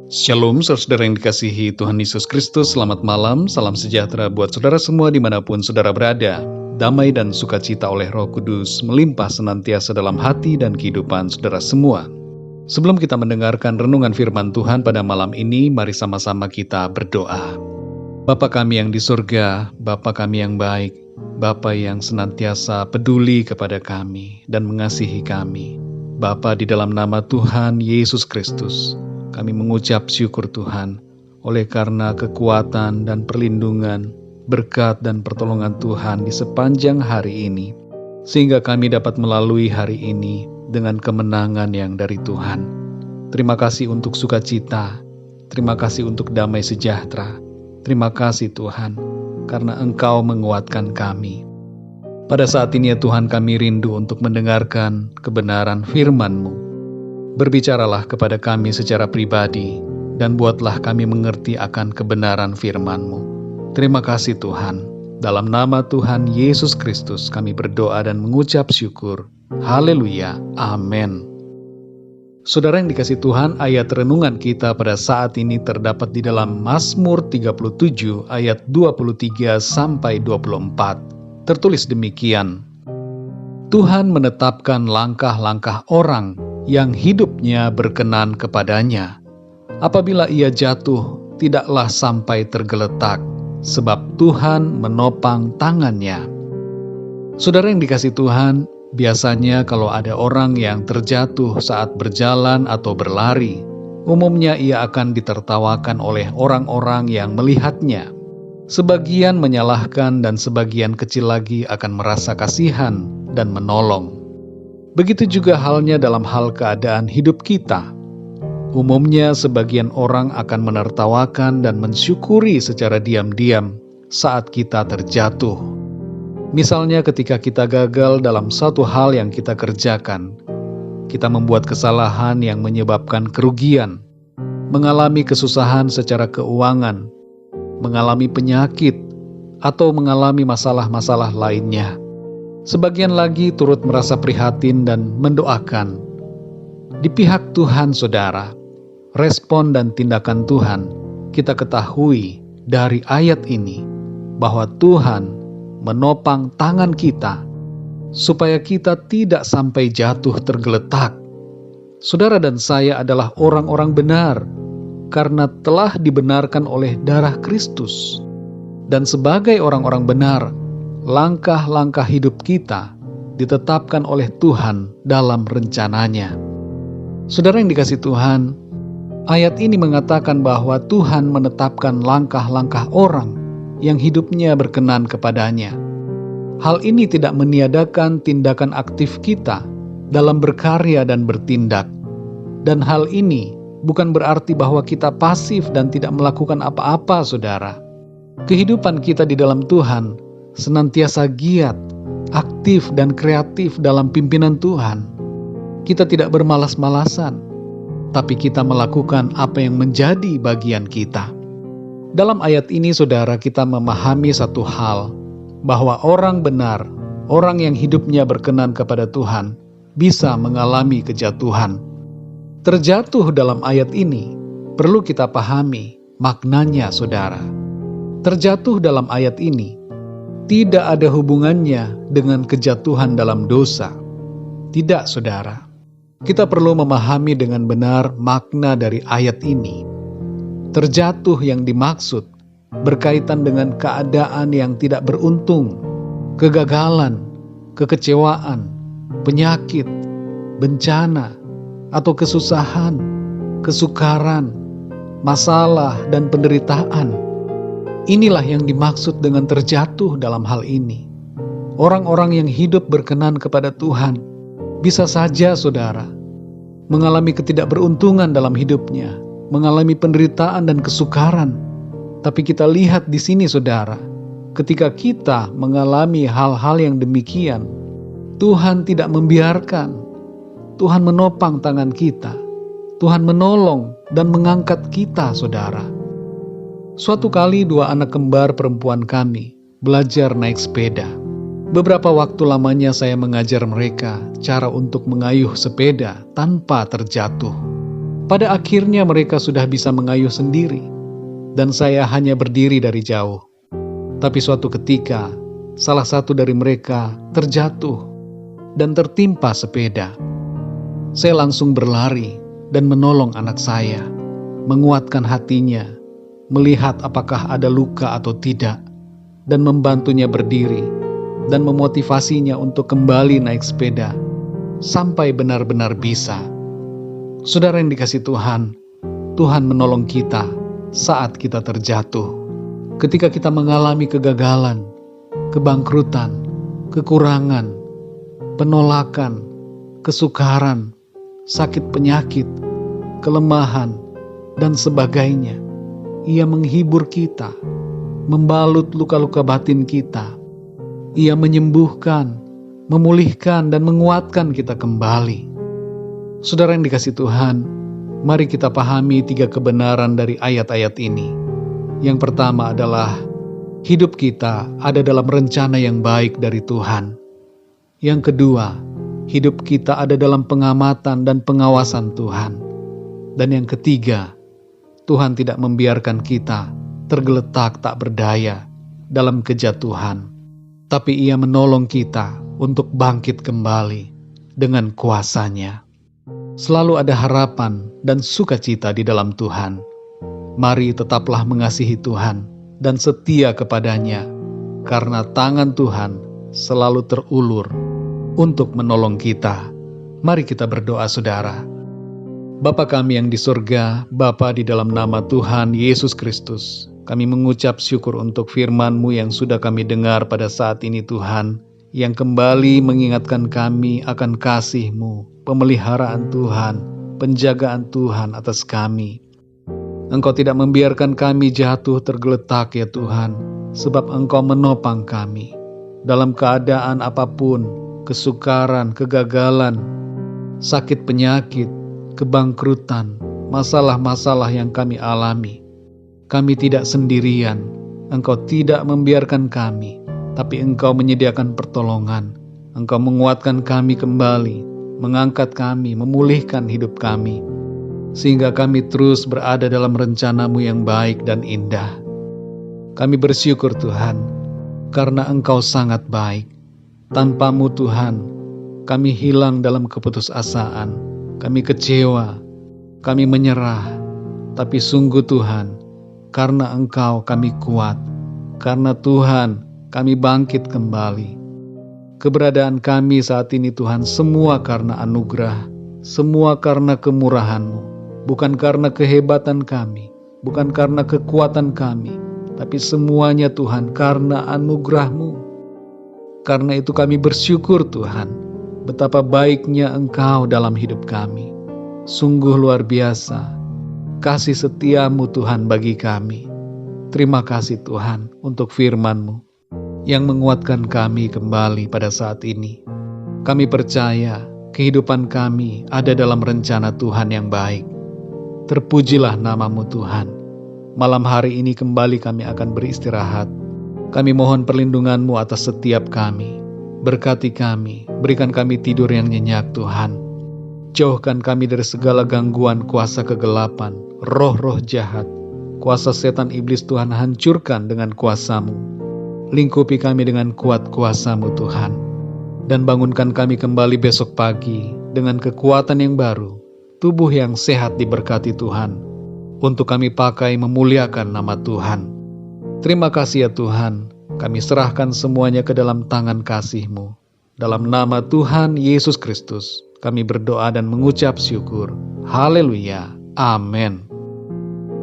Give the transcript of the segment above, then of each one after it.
Shalom, saudara yang dikasihi Tuhan Yesus Kristus. Selamat malam, salam sejahtera buat saudara semua dimanapun saudara berada. Damai dan sukacita oleh Roh Kudus melimpah senantiasa dalam hati dan kehidupan saudara semua. Sebelum kita mendengarkan renungan firman Tuhan pada malam ini, mari sama-sama kita berdoa. Bapa kami yang di surga, Bapa kami yang baik, Bapa yang senantiasa peduli kepada kami dan mengasihi kami. Bapa, di dalam nama Tuhan Yesus Kristus, kami mengucap syukur Tuhan, oleh karena kekuatan dan perlindungan, berkat dan pertolongan Tuhan di sepanjang hari ini, sehingga kami dapat melalui hari ini dengan kemenangan yang dari Tuhan. Terima kasih untuk sukacita, terima kasih untuk damai sejahtera, terima kasih Tuhan, karena Engkau menguatkan kami. Pada saat ini ya Tuhan, kami rindu untuk mendengarkan kebenaran firman-Mu. Berbicaralah kepada kami secara pribadi, dan buatlah kami mengerti akan kebenaran firman-Mu. Terima kasih Tuhan. Dalam nama Tuhan Yesus Kristus kami berdoa dan mengucap syukur. Haleluya. Amin. Saudara yang dikasihi Tuhan, ayat renungan kita pada saat ini terdapat di dalam Mazmur 37 ayat 23 sampai 24. Tertulis demikian: Tuhan menetapkan langkah-langkah orang yang hidupnya berkenan kepadanya. Apabila ia jatuh, tidaklah sampai tergeletak, sebab Tuhan menopang tangannya. Saudara yang dikasihi Tuhan, biasanya kalau ada orang yang terjatuh saat berjalan atau berlari, umumnya ia akan ditertawakan oleh orang-orang yang melihatnya. Sebagian menyalahkan dan sebagian kecil lagi akan merasa kasihan dan menolong. Begitu juga halnya dalam hal keadaan hidup kita. Umumnya sebagian orang akan menertawakan dan mensyukuri secara diam-diam saat kita terjatuh. Misalnya ketika kita gagal dalam satu hal yang kita kerjakan, kita membuat kesalahan yang menyebabkan kerugian, mengalami kesusahan secara keuangan, mengalami penyakit, atau mengalami masalah-masalah lainnya. Sebagian lagi turut merasa prihatin dan mendoakan. Di pihak Tuhan, saudara, respon dan tindakan Tuhan kita ketahui dari ayat ini, bahwa Tuhan menopang tangan kita supaya kita tidak sampai jatuh tergeletak. Saudara dan saya adalah orang-orang benar karena telah dibenarkan oleh darah Kristus. Dan sebagai orang-orang benar, langkah-langkah hidup kita ditetapkan oleh Tuhan dalam rencananya. Saudara yang dikasihi Tuhan, ayat ini mengatakan bahwa Tuhan menetapkan langkah-langkah orang yang hidupnya berkenan kepadanya. Hal ini tidak meniadakan tindakan aktif kita dalam berkarya dan bertindak. Dan hal ini bukan berarti bahwa kita pasif dan tidak melakukan apa-apa, saudara. Kehidupan kita di dalam Tuhan senantiasa giat, aktif, dan kreatif dalam pimpinan Tuhan. Kita tidak bermalas-malasan, tapi kita melakukan apa yang menjadi bagian kita. Dalam ayat ini, saudara, kita memahami satu hal, bahwa orang benar, orang yang hidupnya berkenan kepada Tuhan, bisa mengalami kejatuhan. Terjatuh dalam ayat ini perlu kita pahami maknanya, saudara. Terjatuh dalam ayat ini tidak ada hubungannya dengan kejatuhan dalam dosa. Tidak, saudara. Kita perlu memahami dengan benar makna dari ayat ini. Terjatuh yang dimaksud berkaitan dengan keadaan yang tidak beruntung, kegagalan, kekecewaan, penyakit, bencana, atau kesusahan, kesukaran, masalah, dan penderitaan. Inilah yang dimaksud dengan terjatuh dalam hal ini. Orang-orang yang hidup berkenan kepada Tuhan bisa saja, saudara, mengalami ketidakberuntungan dalam hidupnya, mengalami penderitaan dan kesukaran. Tapi kita lihat di sini, saudara, ketika kita mengalami hal-hal yang demikian, Tuhan tidak membiarkan. Tuhan menopang tangan kita. Tuhan menolong dan mengangkat kita, saudara. Suatu kali dua anak kembar perempuan kami belajar naik sepeda. Beberapa waktu lamanya saya mengajar mereka cara untuk mengayuh sepeda tanpa terjatuh. Pada akhirnya mereka sudah bisa mengayuh sendiri, dan saya hanya berdiri dari jauh. Tapi suatu ketika, salah satu dari mereka terjatuh dan tertimpa sepeda. Saya langsung berlari dan menolong anak saya, menguatkan hatinya, melihat apakah ada luka atau tidak, dan membantunya berdiri, dan memotivasinya untuk kembali naik sepeda, sampai benar-benar bisa. Saudara yang dikasihi Tuhan, Tuhan menolong kita saat kita terjatuh. Ketika kita mengalami kegagalan, kebangkrutan, kekurangan, penolakan, kesukaran, sakit penyakit, kelemahan, dan sebagainya. Ia menghibur kita, membalut luka-luka batin kita. Ia menyembuhkan, memulihkan, dan menguatkan kita kembali. Saudara yang dikasihi Tuhan, mari kita pahami 3 kebenaran dari ayat-ayat ini. Yang pertama adalah, hidup kita ada dalam rencana yang baik dari Tuhan. Yang kedua, hidup kita ada dalam pengamatan dan pengawasan Tuhan. Dan yang ketiga, Tuhan tidak membiarkan kita tergeletak tak berdaya dalam kejatuhan, tapi Ia menolong kita untuk bangkit kembali dengan kuasa-Nya. Selalu ada harapan dan sukacita di dalam Tuhan. Mari tetaplah mengasihi Tuhan dan setia kepada-Nya, karena tangan Tuhan selalu terulur untuk menolong kita. Mari kita berdoa, saudara. Bapa kami yang di surga, Bapa, di dalam nama Tuhan Yesus Kristus, kami mengucap syukur untuk firman-Mu yang sudah kami dengar pada saat ini, Tuhan, yang kembali mengingatkan kami akan kasih-Mu, pemeliharaan Tuhan, penjagaan Tuhan atas kami. Engkau tidak membiarkan kami jatuh tergeletak, ya Tuhan, sebab Engkau menopang kami dalam keadaan apapun, kesukaran, kegagalan, sakit penyakit, kebangkrutan, masalah-masalah yang kami alami. Kami tidak sendirian. Engkau tidak membiarkan kami, tapi Engkau menyediakan pertolongan. Engkau menguatkan kami kembali, mengangkat kami, memulihkan hidup kami, sehingga kami terus berada dalam rencana-Mu yang baik dan indah. Kami bersyukur Tuhan, karena Engkau sangat baik. Tanpa-Mu Tuhan, kami hilang dalam keputusasaan, kami kecewa, kami menyerah. Tapi sungguh Tuhan, karena Engkau kami kuat, karena Tuhan kami bangkit kembali. Keberadaan kami saat ini Tuhan, semua karena anugerah, semua karena kemurahan-Mu, bukan karena kehebatan kami, bukan karena kekuatan kami, tapi semuanya Tuhan karena anugerah-Mu. Karena itu kami bersyukur Tuhan, betapa baiknya Engkau dalam hidup kami. Sungguh luar biasa kasih setia-Mu Tuhan bagi kami. Terima kasih Tuhan untuk firman-Mu yang menguatkan kami kembali pada saat ini. Kami percaya kehidupan kami ada dalam rencana Tuhan yang baik. Terpujilah nama-Mu Tuhan. Malam hari ini kembali kami akan beristirahat. Kami mohon perlindungan-Mu atas setiap kami. Berkati kami, berikan kami tidur yang nyenyak Tuhan. Jauhkan kami dari segala gangguan kuasa kegelapan, roh-roh jahat, kuasa setan iblis Tuhan, hancurkan dengan kuasa-Mu. Lingkupi kami dengan kuat kuasa-Mu Tuhan. Dan bangunkan kami kembali besok pagi dengan kekuatan yang baru, tubuh yang sehat diberkati Tuhan, untuk kami pakai memuliakan nama Tuhan. Terima kasih ya Tuhan, kami serahkan semuanya ke dalam tangan kasih-Mu. Dalam nama Tuhan Yesus Kristus, kami berdoa dan mengucap syukur. Haleluya. Amin.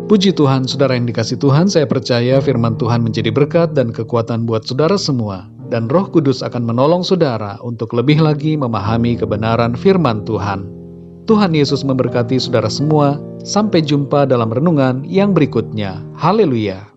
Puji Tuhan, saudara yang dikasihi Tuhan, saya percaya firman Tuhan menjadi berkat dan kekuatan buat saudara semua. Dan Roh Kudus akan menolong saudara untuk lebih lagi memahami kebenaran firman Tuhan. Tuhan Yesus memberkati saudara semua. Sampai jumpa dalam renungan yang berikutnya. Haleluya.